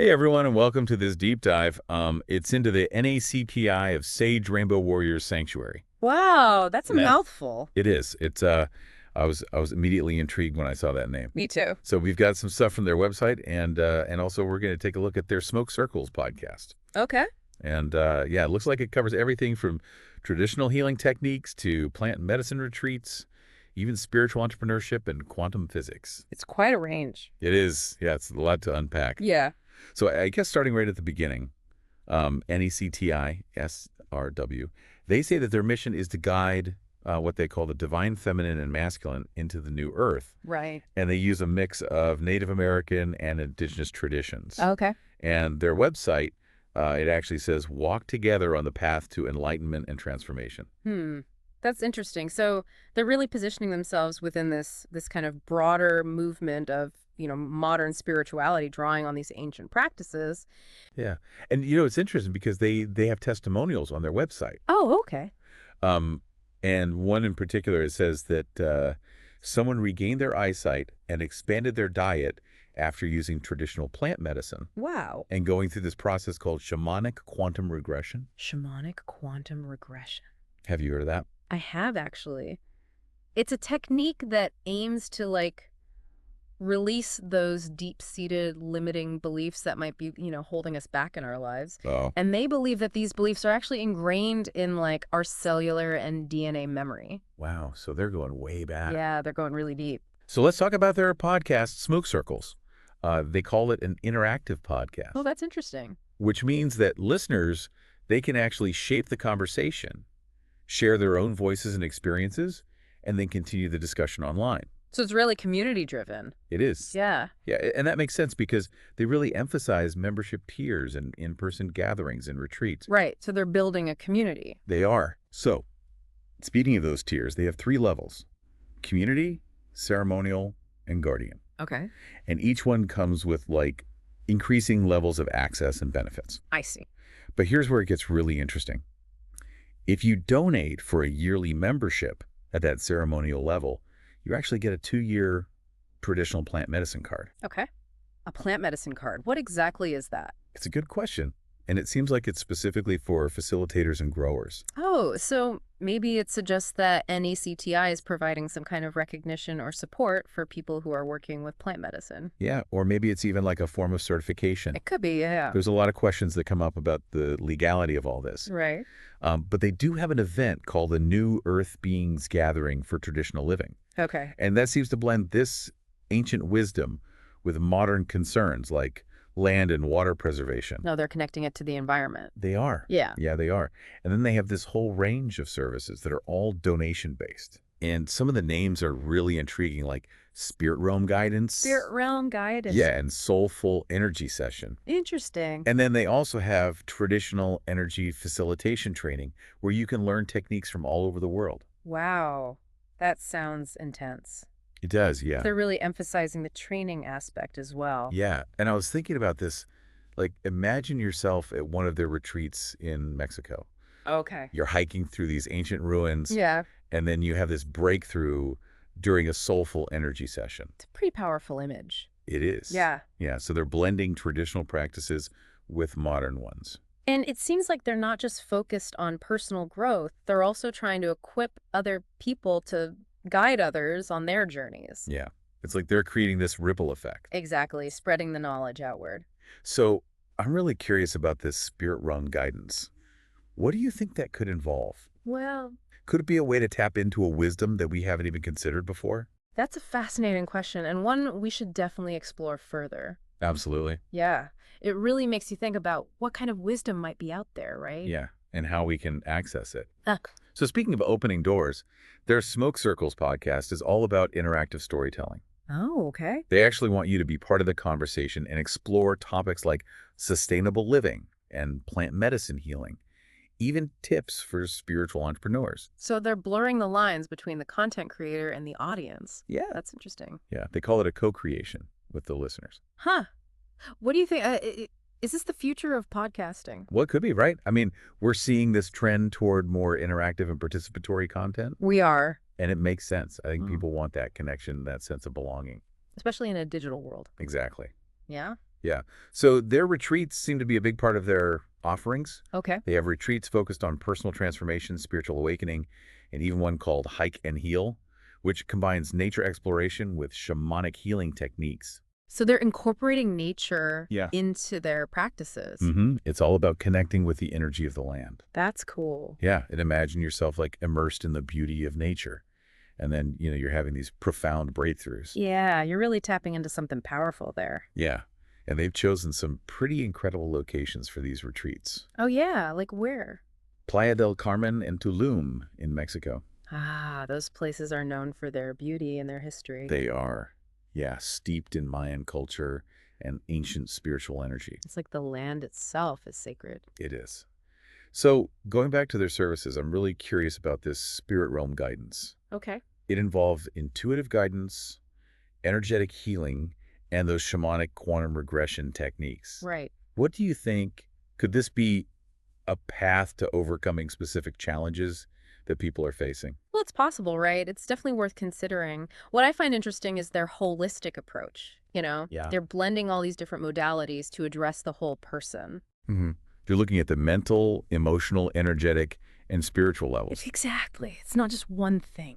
Hey everyone, and welcome to this deep dive. It's into the NACTI of Sage Rainbow Warriors Sanctuary. Wow, that's a That mouthful. it is. I was immediately intrigued when I saw that name. Me too. So we've got some stuff from their website, and also we're going to take a look at their Smoke Circles podcast. Okay. And yeah, it looks like it covers everything from traditional healing techniques to plant medicine retreats, even spiritual entrepreneurship and quantum physics. It's quite a range. It is. Yeah, it's a lot to unpack. Yeah. So I guess starting right at the beginning, NACTI-SRW, they say that their mission is to guide what they call the divine feminine and masculine into the new earth. Right. And they use a mix of Native American and indigenous traditions. Okay. And their website, it actually says, walk together on the path to enlightenment and transformation. That's interesting. So they're really positioning themselves within this kind of broader movement of, modern spirituality, drawing on these ancient practices. Yeah. And, it's interesting because they have testimonials on their website. Oh, okay. Um, and one in particular, it says that someone regained their eyesight and expanded their diet after using traditional plant medicine Wow. and going through this process called shamanic quantum regression. Shamanic quantum regression. Have you heard of that? I have actually. It's a technique that aims to release those deep-seated limiting beliefs that might be, holding us back in our lives. Oh, And they believe that these beliefs are actually ingrained in our cellular and DNA memory. wow. So they're going way back. Yeah, they're going really deep. So let's talk about their podcast, Smoke Circles. They call it an interactive podcast, Oh, that's interesting. which means that listeners, they can actually shape the conversation, share their own voices and experiences, and then continue the discussion online. So it's really community-driven. It is. Yeah. Yeah, and that makes sense because they really emphasize membership tiers and in-person gatherings and retreats. Right. So they're building a community. They are. So, speaking of those tiers, they have 3 levels: community, ceremonial, and guardian. Okay. And each one comes with increasing levels of access and benefits. I see. But here's where it gets really interesting. If you donate for a yearly membership at that ceremonial level, you actually get a 2-year traditional plant medicine card. Okay. A plant medicine card. What exactly is that? It's a good question, and it seems like it's specifically for facilitators and growers. Oh, so maybe it suggests that NACTI is providing some kind of recognition or support for people who are working with plant medicine. Yeah, or maybe it's even like a form of certification. It could be, yeah. There's a lot of questions that come up about the legality of all this. Right. But they do have an event called the New Earth Beings Gathering for Traditional Living. Okay. And that seems to blend this ancient wisdom with modern concerns like land and water preservation. No, they're connecting it to the environment. They are. Yeah. Yeah, they are. And then they have this whole range of services that are all donation-based. And some of the names are really intriguing, like Spirit Realm Guidance. Spirit Realm Guidance. Yeah, and Soulful Energy Session. Interesting. And then they also have traditional energy facilitation training where you can learn techniques from all over the world. Wow. That sounds intense. It does, yeah. They're really emphasizing the training aspect as well. Yeah, and I was thinking about this, imagine yourself at one of their retreats in Mexico. Okay. You're hiking through these ancient ruins, Yeah. and then you have this breakthrough during a soulful energy session. It's a pretty powerful image. It is. Yeah. Yeah, so they're blending traditional practices with modern ones. And it seems like they're not just focused on personal growth, they're also trying to equip other people to guide others on their journeys. Yeah, it's like they're creating this ripple effect. Exactly, spreading the knowledge outward. So I'm really curious about this spirit realm guidance. What do you think that could involve? Well, Could it be a way to tap into a wisdom that we haven't even considered before? that's a fascinating question, and one we should definitely explore further. Absolutely. Yeah, it really makes you think about what kind of wisdom might be out there, right? Yeah, and how we can access it. Ah, So speaking of opening doors, their Smoke Circles podcast is all about interactive storytelling. oh, okay. They actually want you to be part of the conversation and explore topics like sustainable living and plant medicine healing, even tips for spiritual entrepreneurs. So they're blurring the lines between the content creator and the audience. Yeah. That's interesting. Yeah, they call it a co-creation with the listeners. Huh. What do you think? Is this the future of podcasting? Well, it could be, right? I mean, we're seeing this trend toward more interactive and participatory content, We are. and it makes sense. I think Mm. people want that connection, that sense of belonging. Especially in a digital world. Exactly. Yeah? Yeah. So their retreats seem to be a big part of their offerings. Okay. They have retreats focused on personal transformation, spiritual awakening, and even one called Hike and Heal, which combines nature exploration with shamanic healing techniques. So they're incorporating nature Yeah. into their practices. It's all about connecting with the energy of the land. That's cool. Yeah, and imagine yourself like immersed in the beauty of nature. And then, you're having these profound breakthroughs. Yeah, you're really tapping into something powerful there. Yeah. And they've chosen some pretty incredible locations for these retreats. Oh, yeah, like where? Playa del Carmen and Tulum in Mexico. Ah, those places are known for their beauty and their history. They are, yeah, steeped in Mayan culture and ancient spiritual energy. It's like the land itself is sacred. It is. So going back to their services, I'm really curious about this spirit realm guidance. Okay. It involves intuitive guidance, energetic healing, and those shamanic quantum regression techniques. Right. What do you think? Could this be a path to overcoming specific challenges that people are facing? Well, it's possible, right? It's definitely worth considering. What I find interesting is their holistic approach. Yeah. They're blending all these different modalities to address the whole person. They're looking at the mental, emotional, energetic, and spiritual levels. Exactly. It's not just one thing.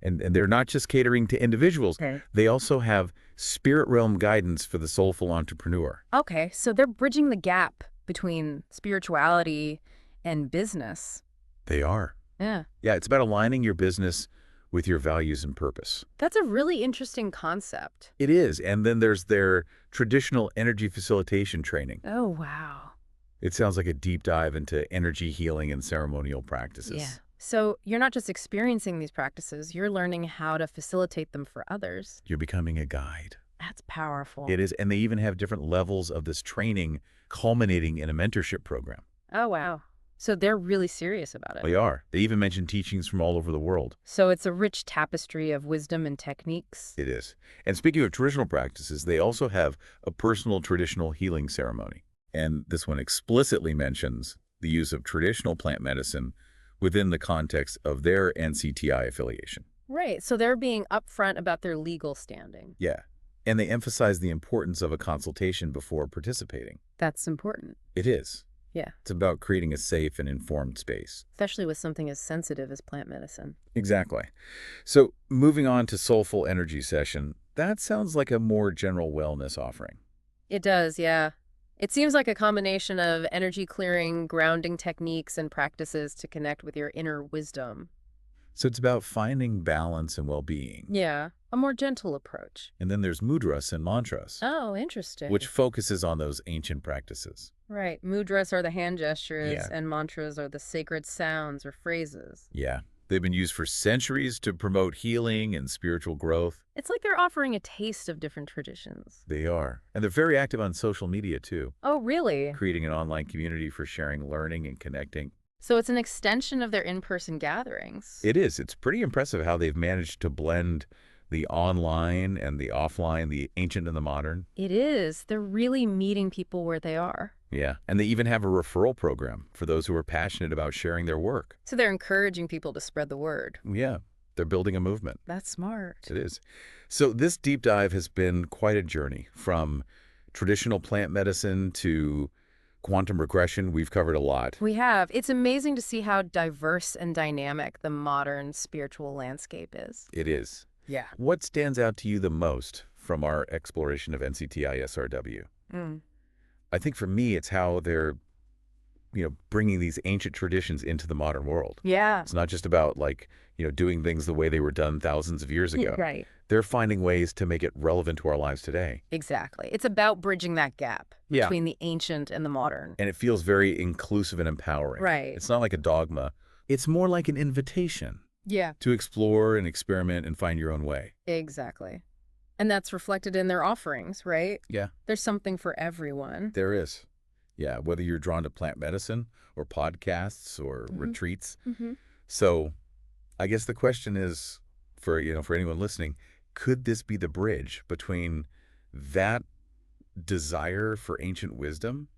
And they're not just catering to individuals. Okay. They also have spirit realm guidance for the soulful entrepreneur. Okay, so they're bridging the gap between spirituality and business. They are. Yeah. Yeah, it's about aligning your business with your values and purpose. That's a really interesting concept. It is. And then there's their traditional energy facilitation training. Oh, wow. It sounds like a deep dive into energy healing and ceremonial practices. Yeah. So you're not just experiencing these practices, you're learning how to facilitate them for others. You're becoming a guide. That's powerful. It is. And they even have different levels of this training culminating in a mentorship program. Oh, wow. So they're really serious about it. They are. They even mention teachings from all over the world. So it's a rich tapestry of wisdom and techniques. It is. And speaking of traditional practices, they also have a personal traditional healing ceremony. And this one explicitly mentions the use of traditional plant medicine within the context of their NCTI affiliation. Right. So they're being upfront about their legal standing. Yeah. And they emphasize the importance of a consultation before participating. That's important. It is. Yeah. It's about creating a safe and informed space. Especially with something as sensitive as plant medicine. Exactly. So moving on to Soulful Energy Session, that sounds like a more general wellness offering. It does, yeah. It seems like a combination of energy clearing, grounding techniques, and practices to connect with your inner wisdom. So it's about finding balance and well-being. Yeah, a more gentle approach. And then there's mudras and mantras, Oh, interesting. which focuses on those ancient practices. Right. Mudras are the hand gestures, Yeah. and mantras are the sacred sounds or phrases. Yeah. They've been used for centuries to promote healing and spiritual growth. It's like they're offering a taste of different traditions. They are. And they're very active on social media, too, Oh, really? creating an online community for sharing, learning, and connecting. So it's an extension of their in-person gatherings. It is. It's pretty impressive how they've managed to blend the online and the offline, the ancient and the modern. It is. They're really meeting people where they are. Yeah. And they even have a referral program for those who are passionate about sharing their work. So they're encouraging people to spread the word. Yeah. They're building a movement. That's smart. It is. So this deep dive has been quite a journey from traditional plant medicine to quantum regression. We've covered a lot. We have. It's amazing to see how diverse and dynamic the modern spiritual landscape is. It is. Yeah. What stands out to you the most from our exploration of NCTI-SRW? I think for me, it's how they're, bringing these ancient traditions into the modern world. Yeah. It's not just about doing things the way they were done thousands of years ago. Right. They're finding ways to make it relevant to our lives today. Exactly. It's about bridging that gap Yeah. between the ancient and the modern. And it feels very inclusive and empowering. Right. It's not like a dogma. It's more like an invitation Yeah. to explore and experiment and find your own way. Exactly. And that's reflected in their offerings, right? Yeah. There's something for everyone. There is. Yeah, whether you're drawn to plant medicine or podcasts or retreats. So I guess the question is for anyone listening, could this be the bridge between that desire for ancient wisdom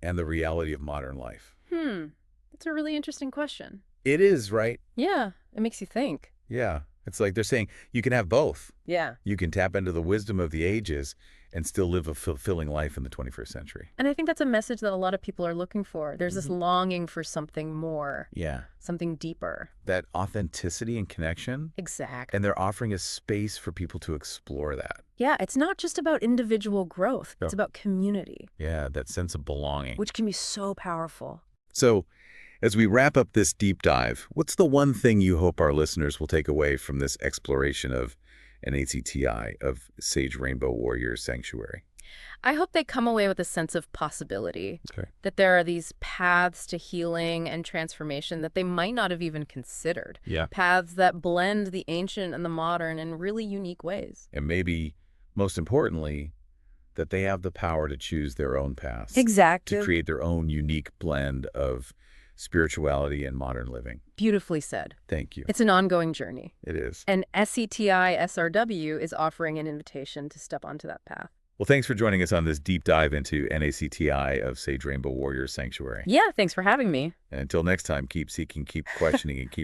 and the reality of modern life? That's a really interesting question. It is, right? Yeah. It makes you think. Yeah. It's like they're saying you can have both. Yeah. You can tap into the wisdom of the ages and still live a fulfilling life in the 21st century. And I think that's a message that a lot of people are looking for. There's this longing for something more, Yeah. something deeper. That authenticity and connection. Exactly. And they're offering a space for people to explore that. Yeah, it's not just about individual growth. It's about community. Yeah, that sense of belonging. Which can be so powerful. So, as we wrap up this deep dive, what's the one thing you hope our listeners will take away from this exploration of NACTI, of Sage Rainbow Warrior Sanctuary? I hope they come away with a sense of possibility. Okay. That there are these paths to healing and transformation that they might not have even considered. Yeah. Paths that blend the ancient and the modern in really unique ways. And maybe, most importantly, that they have the power to choose their own paths. Exactly. To create their own unique blend of spirituality and modern living. Beautifully said. Thank you. It's an ongoing journey. It is. And NACTI-SRW is offering an invitation to step onto that path. Well, thanks for joining us on this deep dive into NACTI of Sage Rainbow Warrior Sanctuary. Yeah, thanks for having me. And until next time, keep seeking, keep questioning, and keep